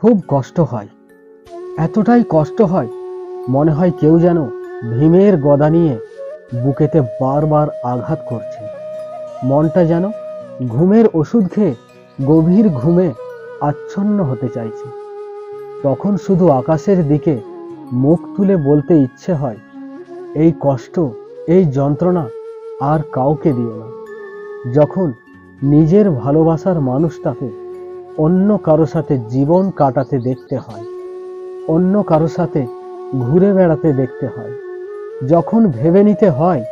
খুব কষ্ট হয়, এতটাই কষ্ট হয় মনে হয় কেউ যেন ভীমের গদা নিয়ে বুকেতে বারবার আঘাত করছে। মনটা যেন ঘুমের ওষুধ খেয়ে গভীর ঘুমে আচ্ছন্ন হতে চাইছে। তখন শুধু আকাশের দিকে মুখ তুলে বলতে ইচ্ছে হয়, এই কষ্ট, এই যন্ত্রণা আর কাউকে দিও না। যখন নিজের ভালোবাসার মানুষটাকে অন্য কারো সাথে জীবন কাটাতে দেখতে হয়, অন্য কারো সাথে ঘুরে বেড়াতে দেখতে হয়, যখন ভেবে নিতে হয়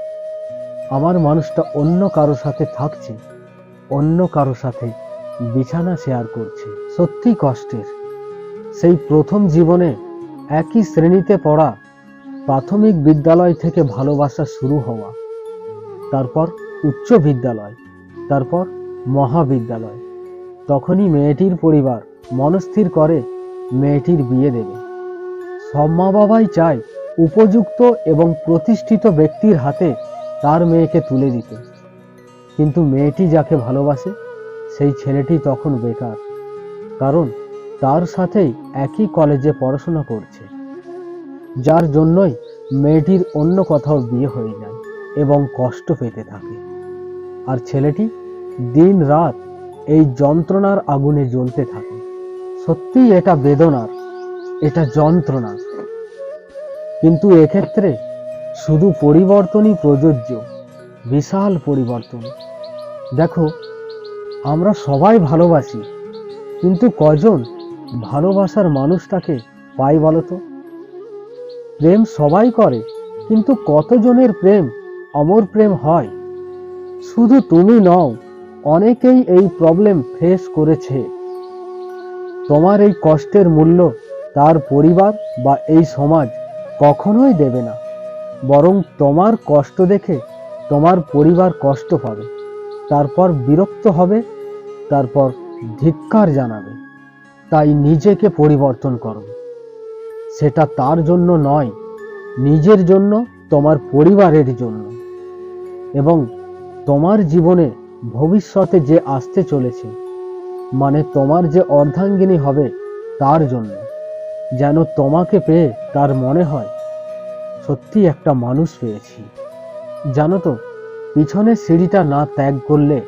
আমার মানুষটা অন্য কারো সাথে থাকছে, অন্য কারো সাথে বিছানা শেয়ার করছে, সত্যি কষ্টের। সেই প্রথম জীবনে একই শ্রেণীতে পড়া, প্রাথমিক বিদ্যালয় থেকে ভালোবাসা শুরু হওয়া, তারপর উচ্চ বিদ্যালয়, তারপর মহাবিদ্যালয়। তখনই মেয়েটির পরিবার মনস্থির করে মেয়েটির বিয়ে দেবে। সব মা বাবাই চায় উপযুক্ত এবং প্রতিষ্ঠিত ব্যক্তির হাতে তার মেয়েকে তুলে দিতে, কিন্তু মেয়েটি যাকে ভালোবাসে সেই ছেলেটি তখন বেকার, কারণ তার সাথেই একই কলেজে পড়াশোনা করছে, যার জন্যই মেয়েটির অন্য কোথাও বিয়ে হয়ে যায় এবং কষ্ট পেতে থাকে। আর ছেলেটি দিন রাত এই যন্ত্রণার আগুনে জ্বলতে থাকে। সত্যিই এটা বেদনার, এটা যন্ত্রণার। কিন্তু এক্ষেত্রে শুধু পরিবর্তনই প্রযোজ্য, বিশাল পরিবর্তন। দেখো, আমরা সবাই ভালোবাসি, কিন্তু কজন ভালোবাসার মানুষটাকে পাই বলো তো? প্রেম সবাই করে, কিন্তু কতজনের প্রেম অমর প্রেম হয়? শুধু তুমি নও, অনেকেই এই প্রবলেম ফেস করেছে। তোমার এই কষ্টের মূল্য তার পরিবার বা এই সমাজ কখনোই দেবে না, বরং তোমার কষ্ট দেখে তোমার পরিবার কষ্ট পাবে, তারপর বিরক্ত হবে, তারপর ধিক্কার জানাবে। তাই নিজেকে পরিবর্তন করো। সেটা তার জন্য নয়, নিজের জন্য, তোমার পরিবারের জন্য, এবং তোমার জীবনে ভবিষ্যতে যে আসতে চলেছে, মানে তোমার যে অর্ধাঙ্গিনী হবে তার জন্য, যেন তোমাকে পেয়ে তার মনে হয় সত্যি একটা মানুষ পেয়েছি। জানো তো, পিছনের সিঁড়িটা না ত্যাগ করলে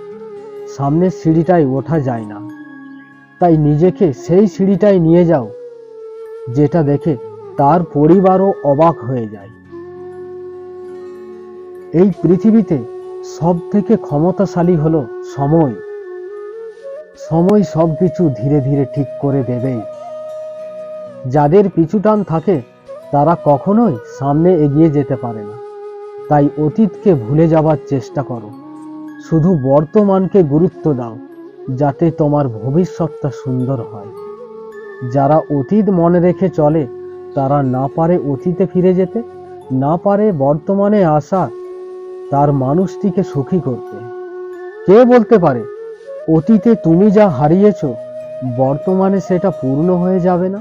সামনের সিঁড়িটায় ওঠা যায় না। তাই নিজেকে সেই সিঁড়িটায় নিয়ে যাও যেটা দেখে তার পরিবারও অবাক হয়ে যায়। এই পৃথিবীতে সব থেকে ক্ষমতাশালী হলো সময়। সময় সবকিছু ধীরে ধীরে ঠিক করে দেবেই। যাদের পিছুটান থাকে তারা কখনোই সামনে এগিয়ে যেতে পারে না। তাই অতীতকে ভুলে যাবার চেষ্টা করো, শুধু বর্তমানকে গুরুত্ব দাও, যাতে তোমার ভবিষ্যৎটা সুন্দর হয়। যারা অতীত মনে রেখে চলে তারা না পারে অতীতে ফিরে যেতে, না পারে বর্তমানে আসা তার মানুষটিকে সুখী করতে। কে বলতে পারে অতীতে তুমি যা হারিয়েছ বর্তমানে সেটা পূর্ণ হয়ে যাবে না?